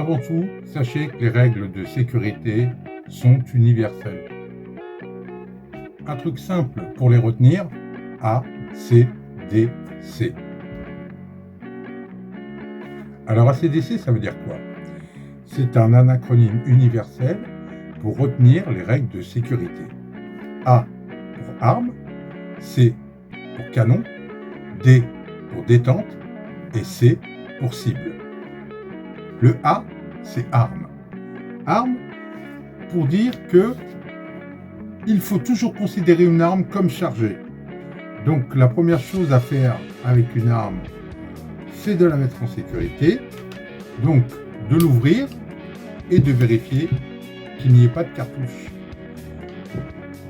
Avant tout, sachez que les règles de sécurité sont universelles. Un truc simple pour les retenir, A, C, D, C. Alors ACDC, ça veut dire quoi? C'est un acronyme universel pour retenir les règles de sécurité. A pour arme, C pour canon, D pour détente et C pour cible. Le A, c'est arme. Arme pour dire que il faut toujours considérer une arme comme chargée. Donc la première chose à faire avec une arme, c'est de la mettre en sécurité, donc de l'ouvrir et de vérifier qu'il n'y ait pas de cartouche.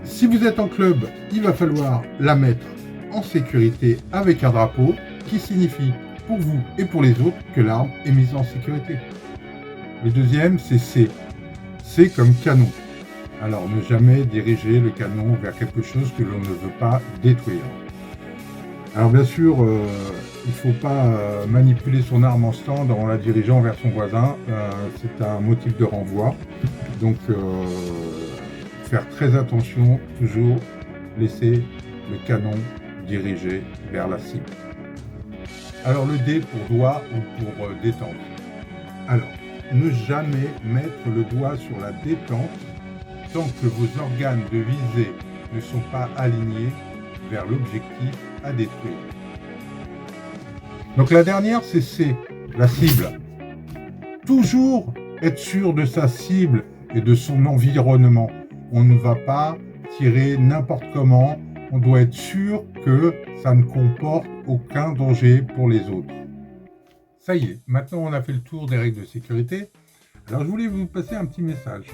Si vous êtes en club, il va falloir la mettre en sécurité avec un drapeau qui signifie pour vous et pour les autres que l'arme est mise en sécurité. Le deuxième, c'est C. C comme canon. Alors ne jamais diriger le canon vers quelque chose que l'on ne veut pas détruire. Alors bien sûr, il ne faut pas manipuler son arme en stand en la dirigeant vers son voisin. C'est un motif de renvoi. Donc faire très attention, toujours laisser le canon dirigé vers la cible. Alors le D pour doigt ou pour détente. Alors, ne jamais mettre le doigt sur la détente tant que vos organes de visée ne sont pas alignés vers l'objectif à détruire. Donc la dernière, c'est C, la cible. Toujours être sûr de sa cible et de son environnement. On ne va pas tirer n'importe comment. On doit être sûr que ça ne comporte aucun danger pour les autres. Ça y est, maintenant on a fait le tour des règles de sécurité. Alors je voulais vous passer un petit message.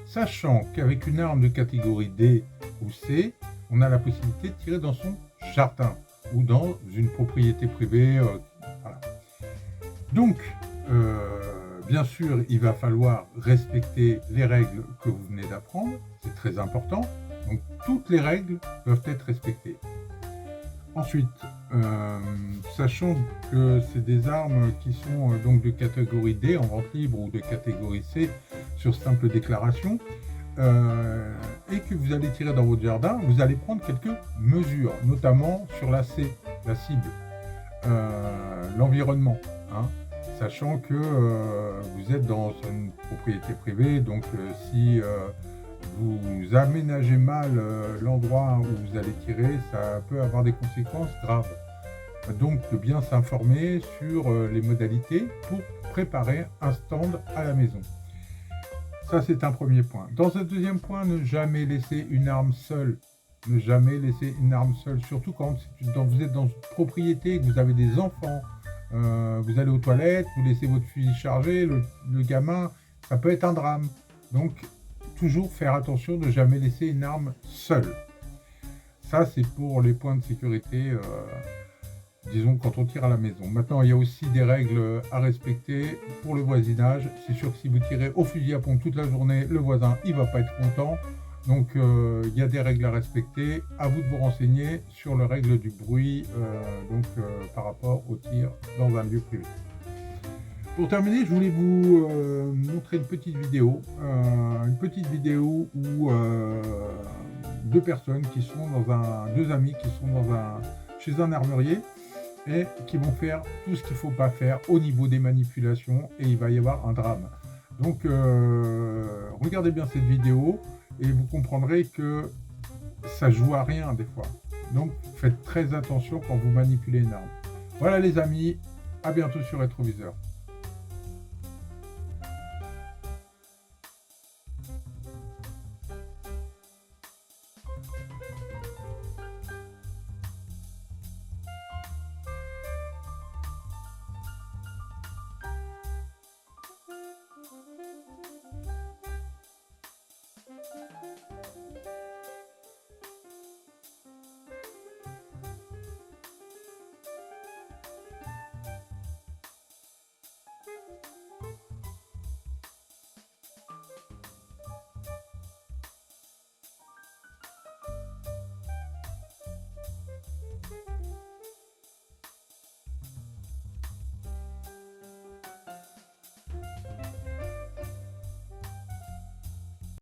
Sachant qu'avec une arme de catégorie D ou C, on a la possibilité de tirer dans son jardin ou dans une propriété privée. Voilà. Donc, bien sûr, il va falloir respecter les règles que vous venez d'apprendre. C'est très important. Donc, toutes les règles doivent être respectées. Ensuite, sachant que c'est des armes qui sont donc de catégorie D en vente libre ou de catégorie C sur simple déclaration, et que vous allez tirer dans votre jardin, vous allez prendre quelques mesures, notamment sur la C, la cible, l'environnement, hein, sachant que vous êtes dans une propriété privée, donc si vous aménagez mal l'endroit où vous allez tirer, ça peut avoir des conséquences graves. Donc de bien s'informer sur les modalités pour préparer un stand à la maison. Ça, c'est un premier point. Dans un deuxième point, ne jamais laisser une arme seule. Ne jamais laisser une arme seule, surtout quand vous êtes dans une propriété et que vous avez des enfants. Vous allez aux toilettes, vous laissez votre fusil chargé, le gamin, ça peut être un drame. Donc, toujours faire attention de ne jamais laisser une arme seule. Ça, c'est pour les points de sécurité, disons, quand on tire à la maison. Maintenant, il y a aussi des règles à respecter pour le voisinage. C'est sûr que si vous tirez au fusil à pompe toute la journée, le voisin, il ne va pas être content. Donc, il y a des règles à respecter. À vous de vous renseigner sur les règles du bruit, par rapport au tir dans un lieu privé. Pour terminer, je voulais vous montrer une petite vidéo où deux personnes qui sont deux amis qui sont chez un armurier et qui vont faire tout ce qu'il ne faut pas faire au niveau des manipulations et il va y avoir un drame. Donc regardez bien cette vidéo et vous comprendrez que ça joue à rien des fois. Donc faites très attention quand vous manipulez une arme. Voilà les amis, à bientôt sur Rétroviseur.